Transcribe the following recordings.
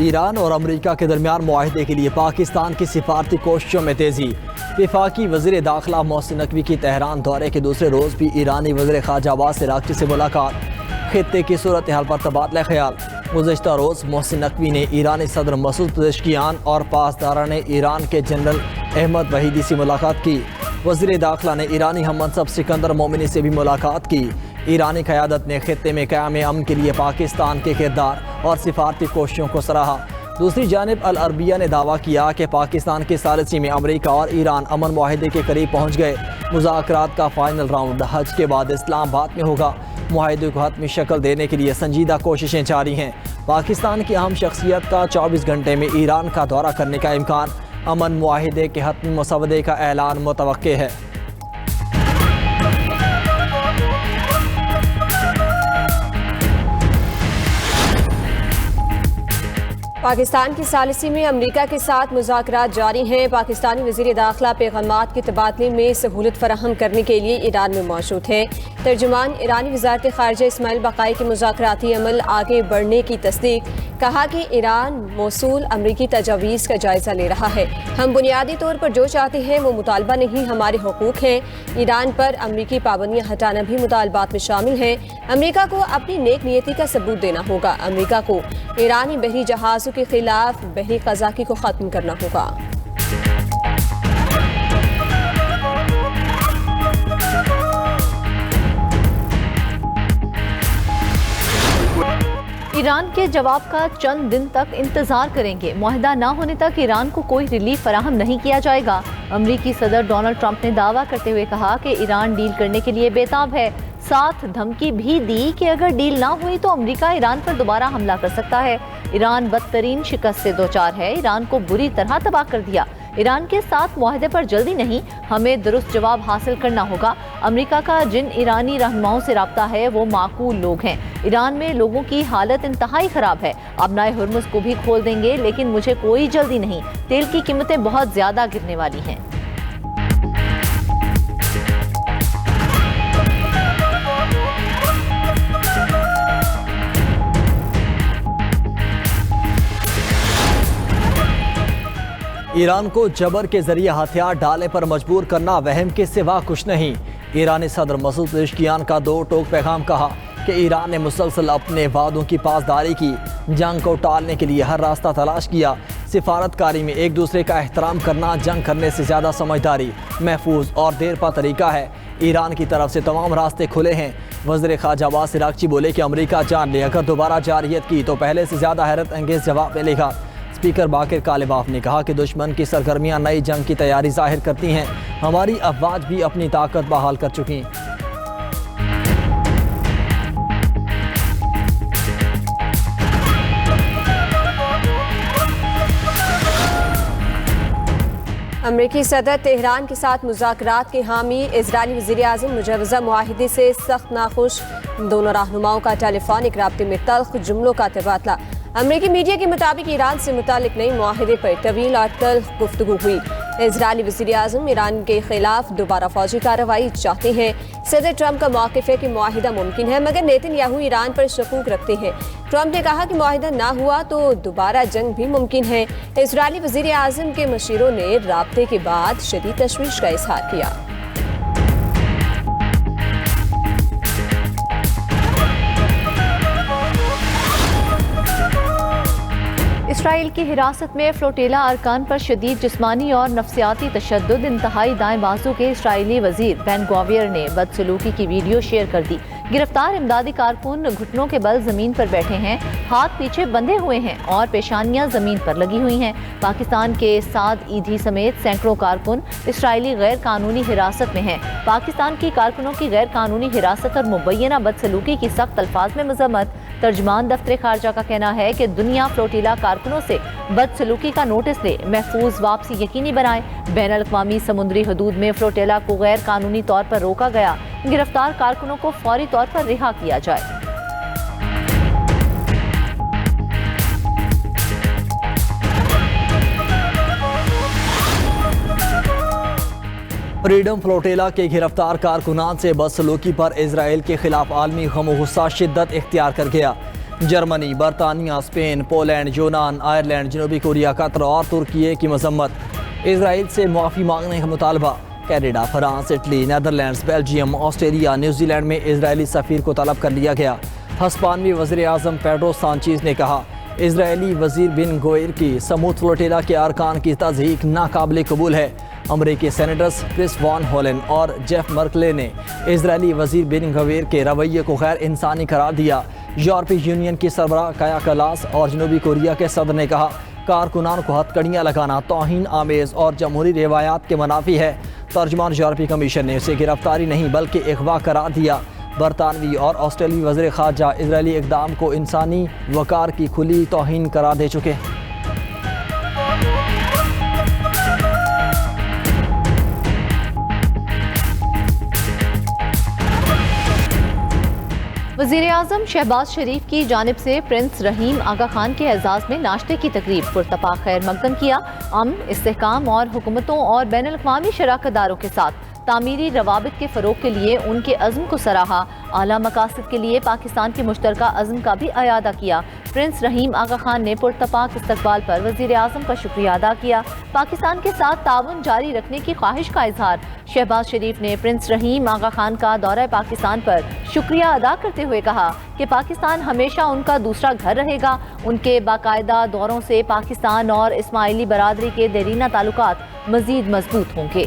Iran और America के दरमियान मुआहदे के लिए पाकिस्तान की सिफारती कोशिशों में तेज़ी। वफाकी वज़ीर दाखिला मोहसिन नकवी की तेहरान दौरे के दूसरे रोज़ भी ईरानी वज़ीर ख़ारजा अब्बास अराग़ची से मुलाकात। खित्ते की सूरत हाल पर तबादला ख्याल। गुज़श्ता रोज़ मोहसिन नकवी ने ईरानी सदर मसूद पेज़ेश्कियान और पासदारान ईरान के जनरल अहमद वहीदी से मुलाकात की। वज़ीर दाखिला ने ईरानी हम मनसब सिकंदर मोमिनी से भी मुलाकात की। ईरानी क़यादत ने खित्ते में क़याम अमन के लिए पाकिस्तान के किरदार और सिफारती कोशिशों को सराहा। दूसरी जानिब अल अरबिया ने दावा किया कि पाकिस्तान की सालिसी में अमेरिका और ईरान अमन मुआहदे के करीब पहुँच गए। मुज़ाकरात का फ़ाइनल राउंड हज के बाद इस्लामाबाद में होगा। मुआहदे को हतमी शक्ल देने के लिए संजीदा कोशिशें जारी हैं। पाकिस्तान की अहम शख्सियत का 24 घंटे में ईरान का दौरा करने का इम्कान। अमन मुआहदे के हतमी मसवदे का ऐलान मुतवक्के है। पाकिस्तान की सालिसी में अमेरिका के साथ मुज़ाकरात जारी हैं। पाकिस्तानी वज़ीर दाखिला पैगामात के तबादले में सहूलत फराहम करने के लिए ईरान में मौजूद है। तर्जुमान ईरानी वज़ारत ख़ारिजा इस्माइल बक़ाई के मुज़ाकराती अमल आगे बढ़ने की तस्दीक। कहा कि ईरान मौसूल अमरीकी तजावीज़ का जायज़ा ले रहा है। हम बुनियादी तौर पर जो चाहते हैं वो मुतालबा नहीं, हमारे हुकूक हैं। ईरान पर अमरीकी पाबंदियाँ हटाना भी मुतालबात में शामिल है। अमरीका को अपनी नेक नीयती का सबूत देना होगा। अमरीका को ईरानी बहरी जहाज़ों के खिलाफ बहरी क़ज़ाकी को ख़त्म करना होगा। ईरान के जवाब का चंद दिन तक इंतजार करेंगे। मुआहदा न होने तक ईरान को कोई रिलीफ फराहम नहीं किया जाएगा। अमरीकी सदर डोनाल्ड ट्रंप ने दावा करते हुए कहा कि ईरान डील करने के लिए बेताब है। साथ धमकी भी दी कि अगर डील ना हुई तो अमेरिका ईरान पर दोबारा हमला कर सकता है। ईरान बदतरीन शिकस्त से दोचार है। ईरान को बुरी तरह तबाह कर दिया। ईरान के साथ मुआहदे पर जल्दी नहीं, हमें दुरुस्त जवाब हासिल करना होगा। अमेरिका का जिन ईरानी रहनुमाओं से राब्ता है वो माकूल लोग हैं। ईरान में लोगों की हालत इंतहाई ख़राब है। अब नाए हुर्मुज़ को भी खोल देंगे, लेकिन मुझे कोई जल्दी नहीं। तेल की कीमतें बहुत ज़्यादा गिरने वाली हैं। ईरान को जबर के जरिए हथियार डालने पर मजबूर करना वहम के सिवा कुछ नहीं। ईरानी सदर मसूद पेज़ेश्कियान का दो टोक पैगाम। कहा कि ईरान ने मुसलसल अपने वादों की पासदारी की। जंग को टालने के लिए हर रास्ता तलाश किया। सिफारतकारी में एक दूसरे का एहतराम करना जंग करने से ज़्यादा समझदारी, महफूज और देर पा तरीका है। ईरान की तरफ से तमाम रास्ते खुले हैं। वज़ीर ख़ारजा अब्बास अराग़ची बोले कि अमेरिका जान ले अगर दोबारा जारियत की तो पहले से ज़्यादा हैरत अंगेज़ जवाब मिलेगा। स्पीकर बाकिर कालिबाफ ने कहा कि दुश्मन की सरगर्मियां नई जंग की तैयारी जाहिर करती हैं। हमारी अफवाज भी अपनी ताकत बहाल कर चुकी। अमरीकी सदर तेहरान के साथ मुज़ाकरात के हामी। इजरायली वज़ीर आज़म मुजवज़ा मुआहिदे से सख्त नाखुश। दोनों रहनुमाओं का टेलीफोनिक राब्ते में तल्ख जुमलों का तबादला। अमरीकी मीडिया के मुताबिक ईरान से मुतालिक नए मुआहिदे पर तवील और तल्ख गुफ्तगू हुई। इजरायली वज़ीर आज़म ईरान के खिलाफ दोबारा फौजी कार्रवाई चाहते हैं। सदर ट्रंप का मौक़िफ़ है कि मुआहिदा मुमकिन है, मगर नेतन्याहू ईरान पर शकूक रखते हैं। ट्रंप ने कहा कि मुआहिदा ना हुआ तो दोबारा जंग भी मुमकिन है। इजरायली वज़ीर आज़म के मशीरों ने राब्ते के बाद शदीद तशवीश का इज़हार किया। इसराइल की हिरासत में फ्लोटेला अरकान पर शदीद जिस्मानी और नफ्सियाती तशद्दुद। इंतहाई दाएं बाजू के इसराइली वजीर बेन ग्वावियर ने बदसलूकी की वीडियो शेयर कर दी। गिरफ्तार इमदादी कारकुन घुटनों के बल जमीन पर बैठे हैं, हाथ पीछे बंधे हुए हैं और पेशानियां जमीन पर लगी हुई हैं। पाकिस्तान के साद ईदी समेत सैकड़ों कारकुन इसराइली गैर कानूनी हिरासत में हैं। पाकिस्तान की कारकुनों की गैर कानूनी हिरासत और मुबैना बदसलूकी की सख्त अल्फाज में मजम्मत। तर्जमान दफ्तर खारजा का कहना है कि दुनिया फ्लोटिला कारकुनों से बदसलूकी का नोटिस ले, महफूज वापसी यकीनी बनाए। बैन अल-अक़वामी समुद्री हदूद में फ्लोटेला को गैर कानूनी तौर पर रोका गया। गिरफ्तार कारकुनों को फौरी तौर पर रिहा किया जाए। फ्रीडम फ्लोटेला के गिरफ्तार कारकुनान से बदसलूकी पर इसराइल के खिलाफ आलमी गम व गुस्सा शिद्दत इख्तियार कर गया। जर्मनी, बरतानिया, स्पेन, पोलैंड, यूनान, आयरलैंड, जनूबी कोरिया, कतर और तुर्की की मजम्मत। इसराइल से माफ़ी मांगने का मुतालबा। Canada, France, Italy, Netherlands, Belgium, Australia, New Zealand में इजरायली सफ़ीर को तलब कर लिया गया। हस्पानवी वज़ीर आज़म पेड्रो सांचेज़ ने कहा, इजरायली वज़ीर बिन गोयर की समूद फ्लोटिला के अरकान की तज़हीक नाकाबिल कबूल है। अमरीकी सेनेटर्स क्रिस वॉन होलन और जेफ मर्कले ने इजरायली वज़ीर बिन गोयर के रवैये को गैर इंसानी करार दिया। यूरोपीय यूनियन की सरबराह काया कलास और जनूबी कोरिया के सदर ने कहा, कारकुनान को हथकड़ियाँ लगाना तौहीन आमेज़ और जमहूरी रिवायात के मुनाफी है। तर्जुमान यूरोपीय कमीशन ने उसे गिरफ्तारी नहीं बल्कि अगवा करार दिया। बरतानवी और ऑस्ट्रेलियाई वज़ीर ख़ारजा इजरायली इक़दाम को इंसानी वक़ार की खुली तौहीन करार दे चुके। वज़ीर आज़म शहबाज शरीफ की जानिब से प्रिंस रहीम आगा खान के एजाज़ में नाश्ते की तकरीब पुरतपा खैर मकदम किया। अमन, इस्तेहकाम और हुकूमतों और बैनुल अक़वामी शराकतदारों के साथ तामीरी रवाबित के फ़रोग के लिए उनके अज़्म को सराहा। आला मकासद के लिए पाकिस्तान के मुश्तरका अज़्म का भी अयादा किया। प्रिंस रहीम आगा खान ने पुरतपाक इस्तकबाल पर वज़ीर आज़म का शुक्रिया अदा किया। पाकिस्तान के साथ ताउन जारी रखने की ख्वाहिश का इजहार। शहबाज शरीफ ने प्रिंस रहीम आगा खान का दौरा पाकिस्तान पर शुक्रिया अदा करते हुए कहा कि पाकिस्तान हमेशा उनका दूसरा घर रहेगा। उनके बाकायदा दौरों से पाकिस्तान और इस्माइली बरादरी के देरीना ताल्लुकात मज़ीद मजबूत होंगे।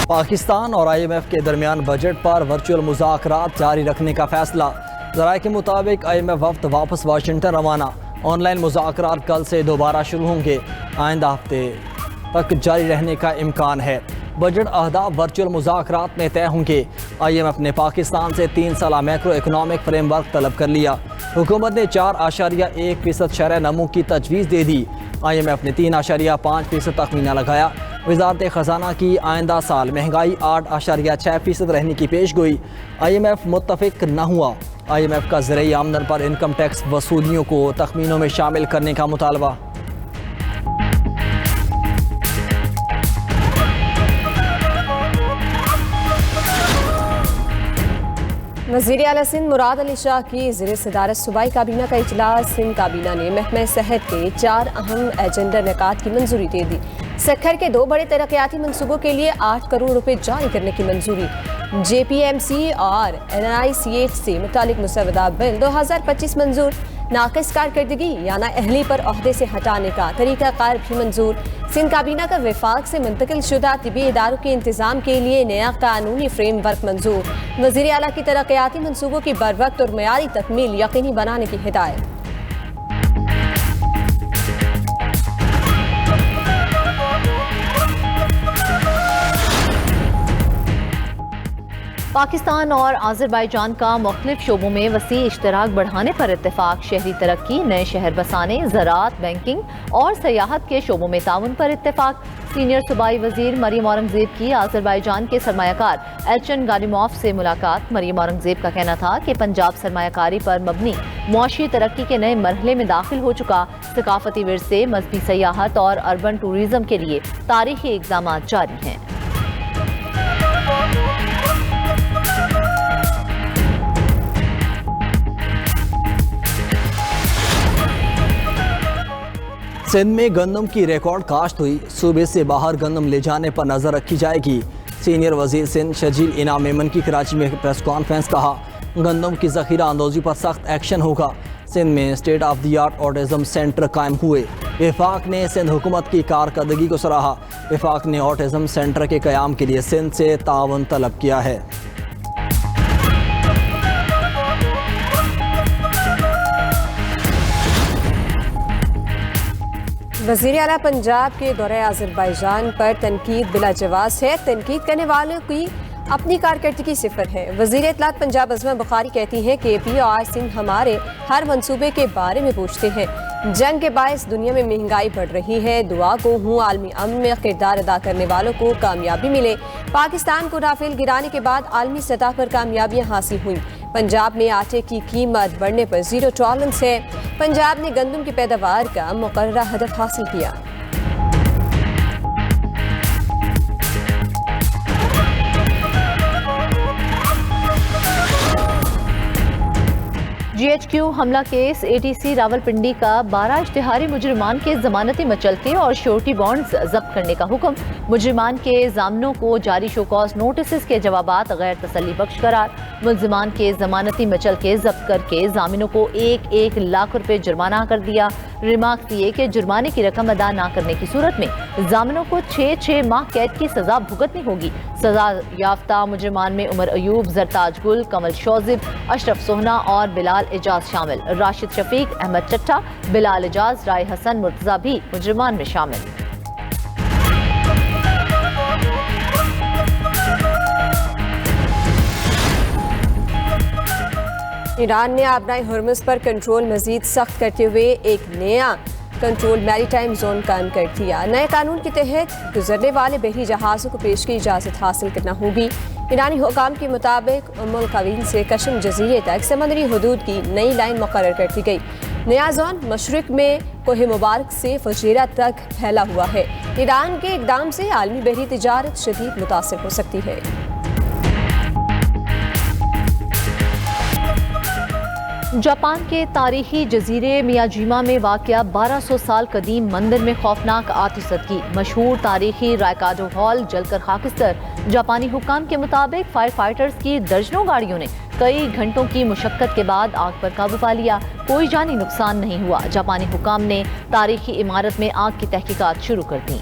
पाकिस्तान और IMF के दरमियान बजट पर वर्चुअल मुज़ाकरात जारी रखने का फैसला। ज़राए के मुताबिक IMF वफ्द वापस वाशिंगटन रवाना। ऑनलाइन मुज़ाकरात कल से दोबारा शुरू होंगे। आइंदा हफ्ते तक जारी रहने का इम्कान है। बजट अहदाफ वर्चुअल मुज़ाकरात में तय होंगे। IMF ने पाकिस्तान से 3 साला मैक्रो इकनॉमिक फ्रेमवर्क तलब कर लिया। हुकूमत ने 4.1% शरह नमू की तजवीज़ दे दी। IMF ने 3.5% तखमीना लगाया। वज़ारत ख़जाना की आइंदा साल महंगाई 8.6% रहने की पेश गोई। IMF मुत्तफ़िक न हुआ। IMF का ज़रिए आमदन पर इनकम टैक्स वसूलियों को तखमीनों में शामिल करने का मुतालबा। वज़ीर आला सिंध मुराद अली शाह की ज़ेर सदारत सूबाई काबीना का इजलास। सिंध काबीना ने महकमा सेहत के 4 अहम एजेंडा निकात की मंजूरी दे दी। सखर के 2 बड़े तरक्याती मनसूबों के लिए 8 करोड़ रुपए जारी करने की मंजूरी। JPMC और NICH से मुतालिक मुसवदा बिल 2025 मंजूर। नाकिस कारकर्दगी या नाअहली पर ओहदे से हटाने का तरीक़ाकार भी मंजूर। सिंध काबीना का वफाक से मुंतकिल शुदा तिबी इदारों के इंतजाम के लिए नया कानूनी फ्रेम वर्क मंजूर। वज़ीर आला की तरक्याती मनसूबों की बरवक्त और मयारी तकमील यकीनी बनाने की हिदायत। पाकिस्तान और आज़रबाईजान का मुख्तलिफ शोबों में वसी इश्तराक बढ़ाने पर इत्तेफाक। शहरी तरक्की, नए शहर बसाने, ज़राअत, बैंकिंग और सयाहत के शोबों में ताउन पर इत्तेफाक। सीनियर सूबाई वज़ीर मरियम औरंगज़ेब की आज़रबाईजान के सरमायाकार एल्चन गालिमोफ से मुलाकात। मरियम औरंगज़ेब का कहना था कि पंजाब सरमायाकारी पर मबनी मुआशी तरक्की के नए मरहले में दाखिल हो चुका। सकाफती विरसे, मजहबी सयाहत और अर्बन टूरिज़म के लिए तारीखी इक़दाम जारी हैं। सिंध में गंदम की रिकॉर्ड काश्त हुई। सूबे से बाहर गंदम ले जाने पर नज़र रखी जाएगी। सीनियर वज़ीर सिंध शजील इनाम मेमन की कराची में प्रेस कॉन्फ्रेंस कहा, गंदम की ज़ख़ीरा अंदोज़ी पर सख्त एक्शन होगा। सिंध में state of the art autism centre कायम हुए। वफाक ने सिंध हुकूमत की कारकर्दगी को सराहा। वफाक ने ऑटिज़म सेंटर के क़याम के लिए सिंध से तावन तलब किया है। वज़ीर आला पंजाब के दौरे आज़रबाईजान पर तनकीद बिला जवाब है। तनकीद करने वालों की अपनी कारकर्दगी सिफर है। वज़ीर इत्तलात पंजाब अज़मा बुखारी कहती हैं कि AP और सिंध हमारे हर मंसूबे के बारे में पूछते हैं। जंग के बायस दुनिया में महंगाई बढ़ रही है। दुआ को हूँ आलमी अमन में किरदार अदा करने वालों को कामयाबी मिले। पाकिस्तान को राफेल गिराने के बाद आलमी सतह पर कामयाबियाँ हासिल हुई। पंजाब में आटे की कीमत बढ़ने पर 0 टॉलरेंस है। पंजाब ने गंदम की पैदावार का मुकर्ररा हदफ हासिल किया। GHQ हमला केस ATC रावलपिंडी का 12 इश्तिहारी मुजरिमान के जमानती मचलके और श्योरिटी बॉन्ड्स जब्त करने का हुक्म। मुजरिमान के जामिनों को जारी शोकॉज नोटिस के जवाबात गैर तसल्ली बख्श करार। मुलजिमान के जमानती मचलके जब्त करके जामिनों को 1-1 लाख रुपए जुर्माना कर दिया। रिमार्क दिए कि जुर्माने की रकम अदा न करने की सूरत में जामिनों को 6 माह कैद की सजा भुगतनी होगी। सजा याफ्ता मुजरिमान में उमर अयूब, जरताज गुल, कमल शौजिब, अशरफ सोहना और बिलाल एजाज शामिल। राशिद शफीक, अहमद चट्टा, बिलाल एजाज, राय हसन, मुर्तजा भी मुजरिमान में शामिल। ईरान ने आबनाए हुर्मुज़ पर कंट्रोल मजीद सख्त करते हुए एक नया कंट्रोल मैरीटाइम जोन कायम कर दिया। नए कानून के तहत गुजरने वाले बहरी जहाज़ों को पेश की इजाज़त हासिल करना होगी। ईरानी हुकाम के मुताबिक उम्मुल क़वीन से कशम जजीरे तक समंदरी हदूद की नई लाइन मुकर्रर कर दी गई। नया जोन मशरिक में कोहे मुबारक से फजीरा तक फैला हुआ है। ईरान के इकदाम से आलमी बहरी तिजारत शदीद मुतासर हो सकती है। जापान के तारीखी जजीरे मियाजिमा में वाक़या 1200 साल कदीम मंदिर में खौफनाक आतिशबाज़ी। मशहूर तारीखी रायकाडो हॉल जलकर खाकिस्तर। जापानी हुकाम के मुताबिक फायर फाइटर्स की दर्जनों गाड़ियों ने कई घंटों की मुशक्कत के बाद आग पर काबू पा लिया। कोई जानी नुकसान नहीं हुआ। जापानी हुकाम ने तारीखी इमारत में आग की तहकीकात शुरू कर दी।